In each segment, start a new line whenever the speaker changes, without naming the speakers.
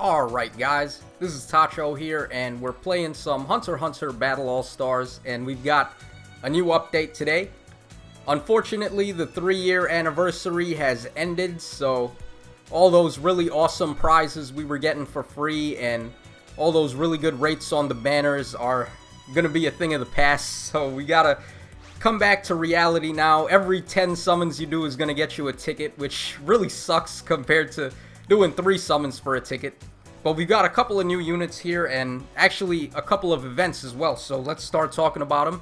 Alright guys, this is Tacho here, and we're playing some Hunter x Hunter Battle All-Stars, and we've got a new update today. Unfortunately, the 3-year anniversary has ended, so all those really awesome prizes we were getting for free and all those really good rates on the banners are gonna be a thing of the past, so we gotta come back to reality now. Every 10 summons you do is gonna get you a ticket, which really sucks compared to doing 3 summons for a ticket. But we've got a couple of new units here and actually a couple of events as well, so let's start talking about them.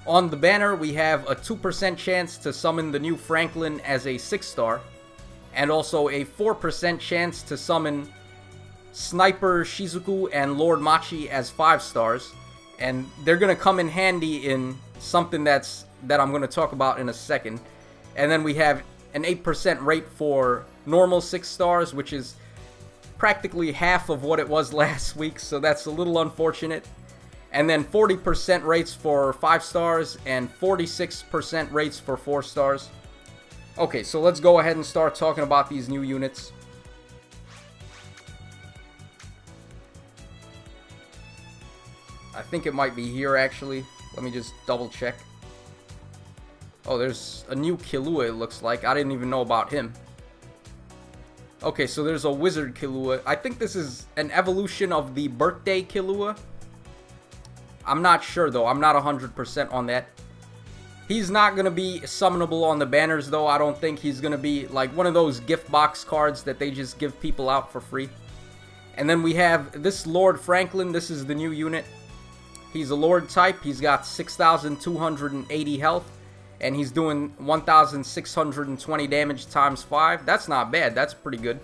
On the banner, we have a 2% chance to summon the new Franklin as a 6-star, and also a 4% chance to summon Sniper Shizuku and Lord Machi as 5-stars, and they're going to come in handy in something that I'm going to talk about in a second. And then we have an 8% rate for normal 6-stars, which is practically half of what it was last week, so that's a little unfortunate. And then 40% rates for 5-stars and 46% rates for 4-stars. Okay, so let's go ahead and start talking about these new units. I think it might be here actually. Let me just double check. Oh, there's a new Kahlua, it looks like. I didn't even know about him. Okay, so there's a Wizard Kahlua. I think this is an evolution of the Birthday Kahlua. I'm not sure, though. I'm not 100% on that. He's not going to be summonable on the banners, though. I don't think he's going to be like one of those gift box cards that they just give people out for free. And then we have this Lord Franklin. This is the new unit. He's a Lord type. He's got 6,280 health. And he's doing 1,620 damage times 5. That's not bad. That's pretty good.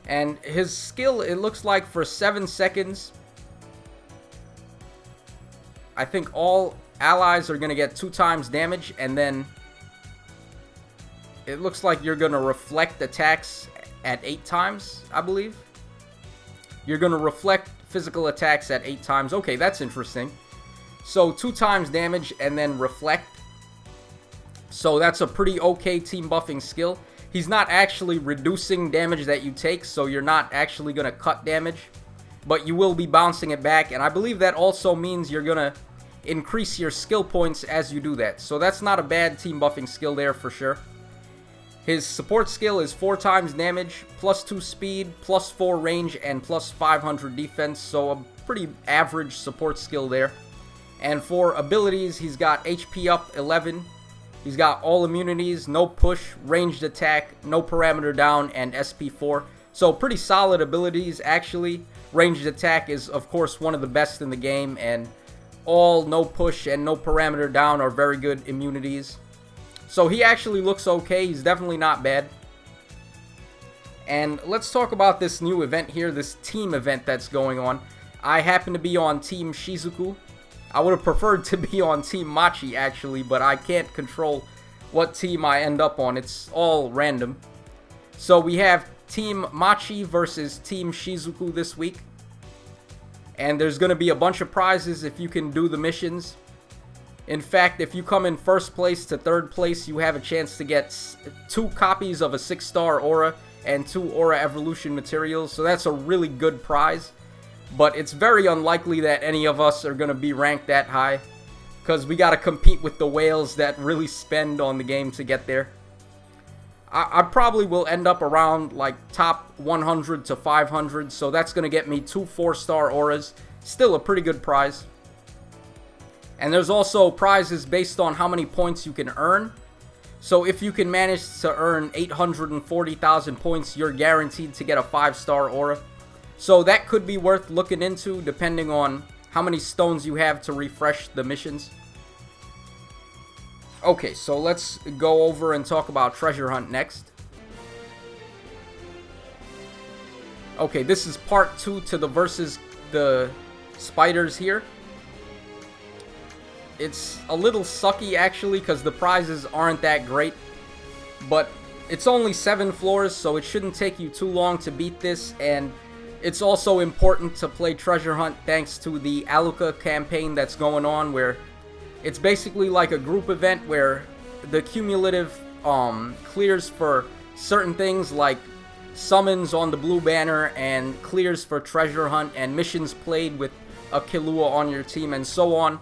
And his skill, it looks like for 7 seconds, I think all allies are going to get 2 times damage. And then it looks like you're going to reflect attacks at 8 times, I believe. You're going to reflect physical attacks at 8 times. Okay, that's interesting. So 2 times damage and then reflect. So that's a pretty okay team buffing skill. He's not actually reducing damage that you take, so you're not actually going to cut damage. But you will be bouncing it back, and I believe that also means you're going to increase your skill points as you do that. So that's not a bad team buffing skill there for sure. His support skill is 4 times damage, plus 2 speed, plus 4 range, and plus 500 defense. So a pretty average support skill there. And for abilities, he's got HP up 11. He's got all immunities, no push, ranged attack, no parameter down, and SP4. So pretty solid abilities, actually. Ranged attack is, of course, one of the best in the game, and all no push and no parameter down are very good immunities. So he actually looks okay. He's definitely not bad. And let's talk about this new event here, this team event that's going on. I happen to be on Team Shizuku. I would have preferred to be on Team Machi, actually, but I can't control what team I end up on. It's all random. So we have Team Machi versus Team Shizuku this week. And there's going to be a bunch of prizes if you can do the missions. In fact, if you come in 1st place to 3rd place, you have a chance to get 2 copies of a 6-star aura and 2 aura evolution materials. So that's a really good prize. But it's very unlikely that any of us are going to be ranked that high, because we got to compete with the whales that really spend on the game to get there. I probably will end up around like top 100 to 500, so that's going to get me 2 4-star auras. Still a pretty good prize. And there's also prizes based on how many points you can earn. So if you can manage to earn 840,000 points, you're guaranteed to get a 5-star aura. So that could be worth looking into depending on how many stones you have to refresh the missions. Okay, so let's go over and talk about Treasure Hunt next. Okay, this is part 2 to the versus the spiders here. It's a little sucky actually because the prizes aren't that great. But it's only 7 floors, so it shouldn't take you too long to beat this, and it's also important to play Treasure Hunt thanks to the Aluka campaign that's going on, where it's basically like a group event where the cumulative clears for certain things like summons on the blue banner and clears for treasure hunt and missions played with a Kahlua on your team and so on.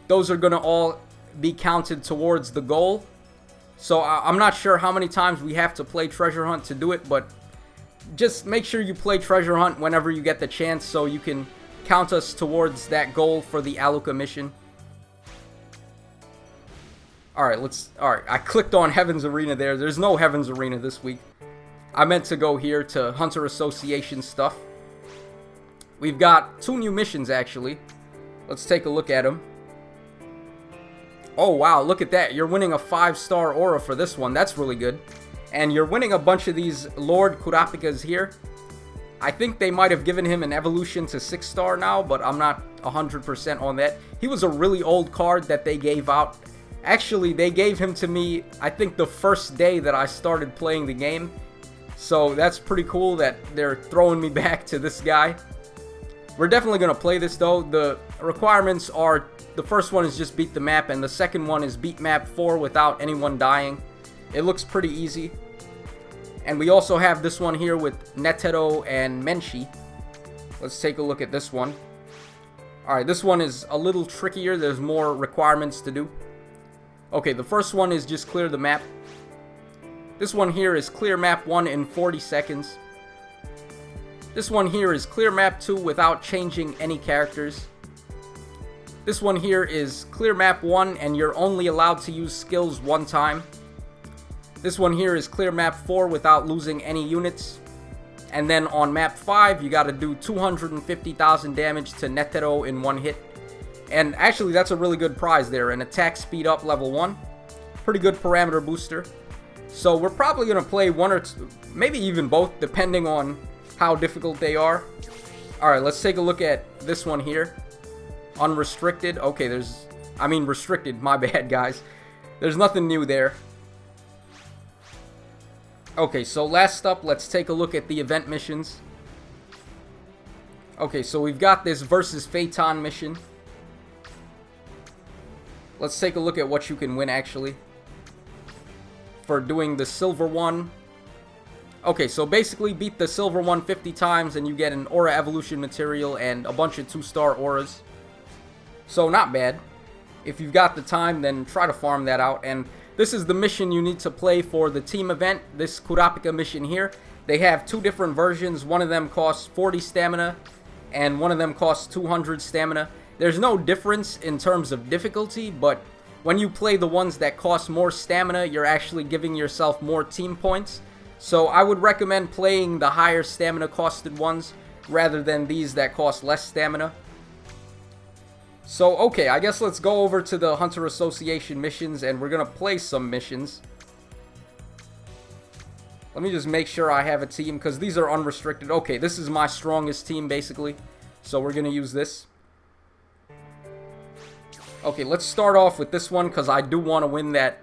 Those are going to all be counted towards the goal. So I'm not sure how many times we have to play treasure hunt to do it, but just make sure you play treasure hunt whenever you get the chance so you can count us towards that goal for the Aluka mission. Alright, I clicked on Heaven's Arena there. There's no Heaven's Arena this week. I meant to go here to Hunter Association stuff. We've got 2 new missions, actually. Let's take a look at them. Oh, wow, look at that. You're winning a 5-star aura for this one. That's really good. And you're winning a bunch of these Lord Kurapikas here. I think they might have given him an evolution to 6-star now, but I'm not 100% on that. He was a really old card that they gave out. Actually, they gave him to me, I think, the first day that I started playing the game. So that's pretty cool that they're throwing me back to this guy. We're definitely going to play this, though. The requirements are, the first one is just beat the map, and the second one is beat map 4 without anyone dying. It looks pretty easy. And we also have this one here with Netero and Menchi. Let's take a look at this one. Alright, this one is a little trickier. There's more requirements to do. Okay, the first one is just clear the map. This one here is clear map 1 in 40 seconds. This one here is clear map 2 without changing any characters. This one here is clear map 1 and you're only allowed to use skills 1 time. This one here is clear map 4 without losing any units. And then on map 5, you gotta do 250,000 damage to Netero in 1 hit. And actually, that's a really good prize there. An attack speed up level 1. Pretty good parameter booster. So we're probably going to play 1 or 2, maybe even both, depending on how difficult they are. Alright, let's take a look at this one here. Unrestricted. Okay, restricted. My bad, guys. There's nothing new there. Okay, so last up, let's take a look at the event missions. Okay, so we've got this versus Phaeton mission. Let's take a look at what you can win, actually, for doing the silver one. Okay, so basically beat the silver one 50 times and you get an aura evolution material and a bunch of 2-star auras. So not bad. If you've got the time, then try to farm that out. And this is the mission you need to play for the team event, this Kurapika mission here. They have 2 different versions. One of them costs 40 stamina and one of them costs 200 stamina. There's no difference in terms of difficulty, but when you play the ones that cost more stamina, you're actually giving yourself more team points. So I would recommend playing the higher stamina costed ones rather than these that cost less stamina. So okay, I guess let's go over to the Hunter Association missions and we're gonna play some missions. Let me just make sure I have a team because these are unrestricted. Okay, this is my strongest team basically, so we're gonna use this. Okay, let's start off with this one because I do want to win that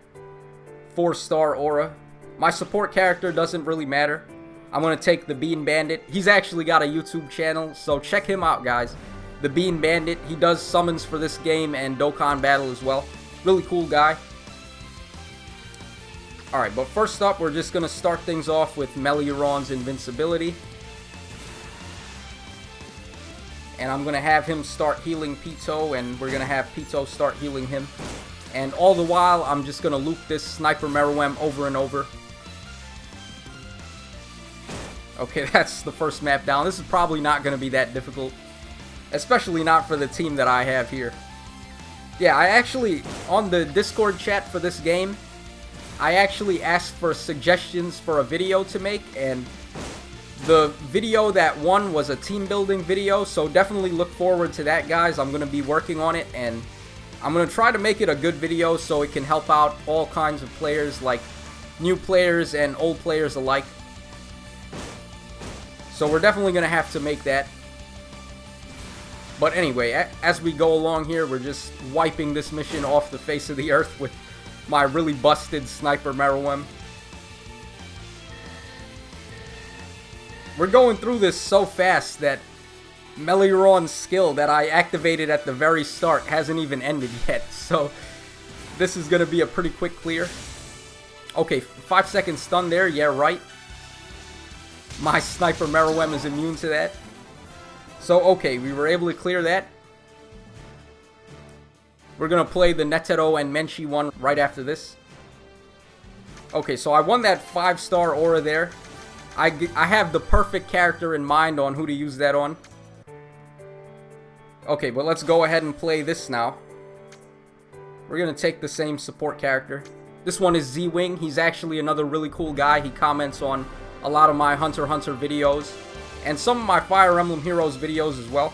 4-star aura. My support character doesn't really matter. I'm going to take the Bean Bandit. He's actually got a YouTube channel, so check him out, guys. The Bean Bandit. He does summons for this game and Dokkan Battle as well. Really cool guy. Alright, but first up, we're just going to start things off with Meliuron's invincibility. And I'm going to have him start healing Pito, and we're going to have Pito start healing him. And all the while, I'm just going to loop this Sniper Meruem over and over. Okay, that's the first map down. This is probably not going to be that difficult. Especially not for the team that I have here. Yeah, I actually, on the Discord chat for this game, I actually asked for suggestions for a video to make, and the video that won was a team building video, so definitely look forward to that, guys. I'm going to be working on it, and I'm going to try to make it a good video so it can help out all kinds of players, like new players and old players alike. So we're definitely going to have to make that. But anyway, as we go along here, we're just wiping this mission off the face of the earth with my really busted Sniper Meruem. We're going through this so fast that Meliuron's skill that I activated at the very start hasn't even ended yet. So this is going to be a pretty quick clear. Okay, 5-second stun there. Yeah, right. my Sniper Meruem is immune to that. So, okay, we were able to clear that. We're going to play the Netero and Menchi one right after this. Okay, so I won that 5-star aura there. I have the perfect character in mind on who to use that on. Okay, but let's go ahead and play this now. We're going to take the same support character. This one is Z-Wing. He's actually another really cool guy. He comments on a lot of my Hunter x Hunter videos. And some of my Fire Emblem Heroes videos as well.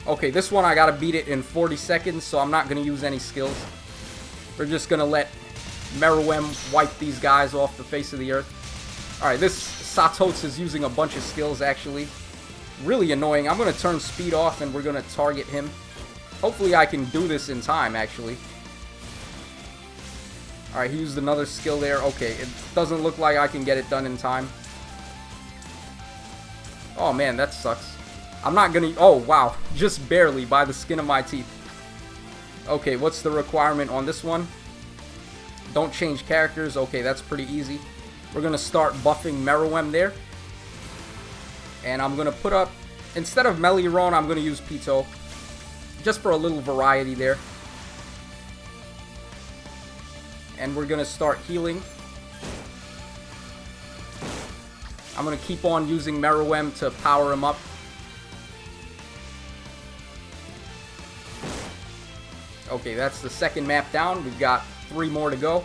Okay, this one I gotta beat it in 40 seconds, so I'm not gonna use any skills. We're just gonna let Meruem wipe these guys off the face of the earth. Alright, this Satots is using a bunch of skills, actually. Really annoying. I'm gonna turn speed off and we're gonna target him. Hopefully I can do this in time, actually. Alright, he used another skill there. Okay, it doesn't look like I can get it done in time. Oh man, that sucks. I'm not gonna... Oh, wow. Just barely, by the skin of my teeth. Okay, what's the requirement on this one? Don't change characters. Okay, that's pretty easy. We're gonna start buffing Meruem there. And I'm gonna put up... Instead of Meliron, I'm gonna use Pito. Just for a little variety there. And we're gonna start healing. I'm gonna keep on using Meruem to power him up. Okay, that's the second map down. We've got 3 more to go.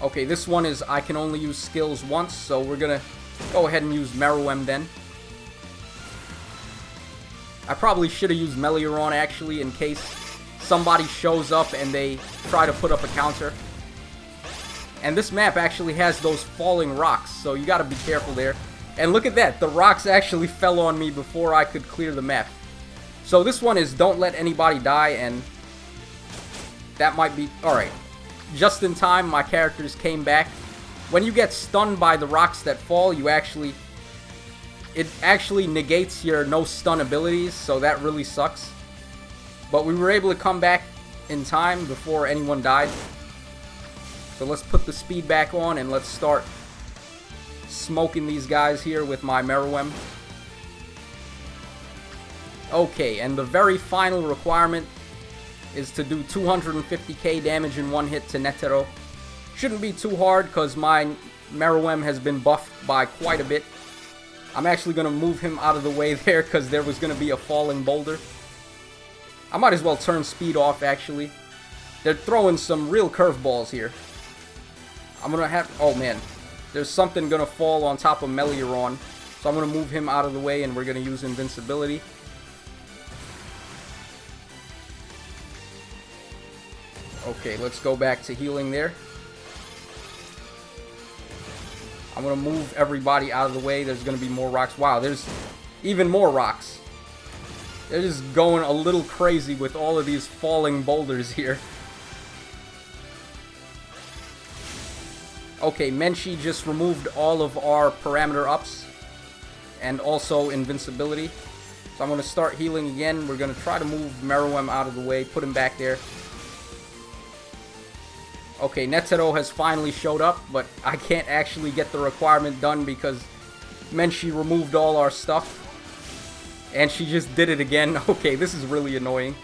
Okay, this one is I can only use skills once, so we're gonna go ahead and use Meruem then. I probably should have used Meliron actually in case somebody shows up and they try to put up a counter. And this map actually has those falling rocks, so you gotta be careful there. And look at that, the rocks actually fell on me before I could clear the map. So this one is don't let anybody die, and that might be... Alright, just in time my characters came back. When you get stunned by the rocks that fall, you actually... It actually negates your no stun abilities, so that really sucks. But we were able to come back in time before anyone died. So let's put the speed back on and let's start smoking these guys here with my Meruem. Okay, and the very final requirement is to do 250k damage in one hit to Netero. Shouldn't be too hard because my Meruem has been buffed by quite a bit. I'm actually going to move him out of the way there because there was going to be a falling boulder. I might as well turn speed off, actually. They're throwing some real curveballs here. I'm going to have... Oh, man. There's something going to fall on top of Meliron. So I'm going to move him out of the way and we're going to use invincibility. Okay, let's go back to healing there. I'm going to move everybody out of the way. There's going to be more rocks. Wow, there's even more rocks. They're just going a little crazy with all of these falling boulders here. Okay, Menchi just removed all of our parameter ups. And also invincibility. So I'm going to start healing again. We're going to try to move Meruem out of the way. Put him back there. Okay, Netero has finally showed up, but I can't actually get the requirement done because Menchi removed all our stuff. And she just did it again. Okay, this is really annoying.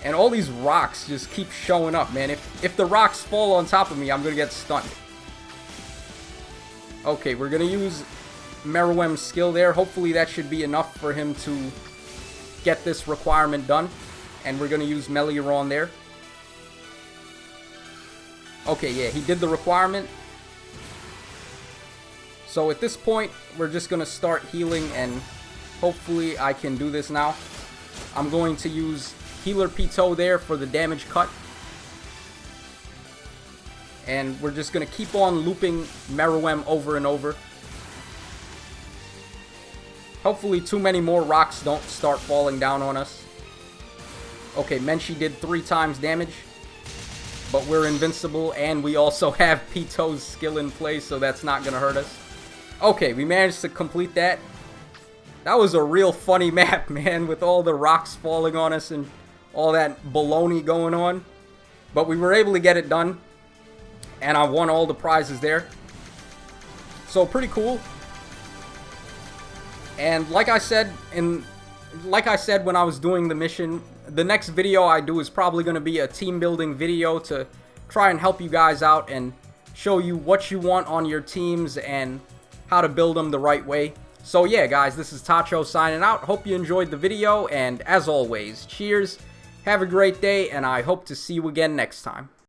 And all these rocks just keep showing up, man. If the rocks fall on top of me, I'm going to get stunned. Okay, we're going to use Meruem's skill there. Hopefully that should be enough for him to get this requirement done. And we're going to use Meliron there. Okay, yeah, he did the requirement. So at this point, we're just going to start healing and hopefully I can do this now. I'm going to use Healer Pito there for the damage cut. And we're just going to keep on looping Meruem over and over. Hopefully too many more rocks don't start falling down on us. Okay, Menchi did 3 times damage. But we're invincible and we also have Pito's skill in place, so that's not going to hurt us. Okay, we managed to complete that. That was a real funny map, man, with all the rocks falling on us and all that baloney going on. But we were able to get it done. And I won all the prizes there. So pretty cool. And like I said when I was doing the mission, the next video I do is probably going to be a team building video to try and help you guys out and show you what you want on your teams and how to build them the right way. So yeah, guys, this is Tacho signing out. Hope you enjoyed the video, and as always, cheers, have a great day, and I hope to see you again next time.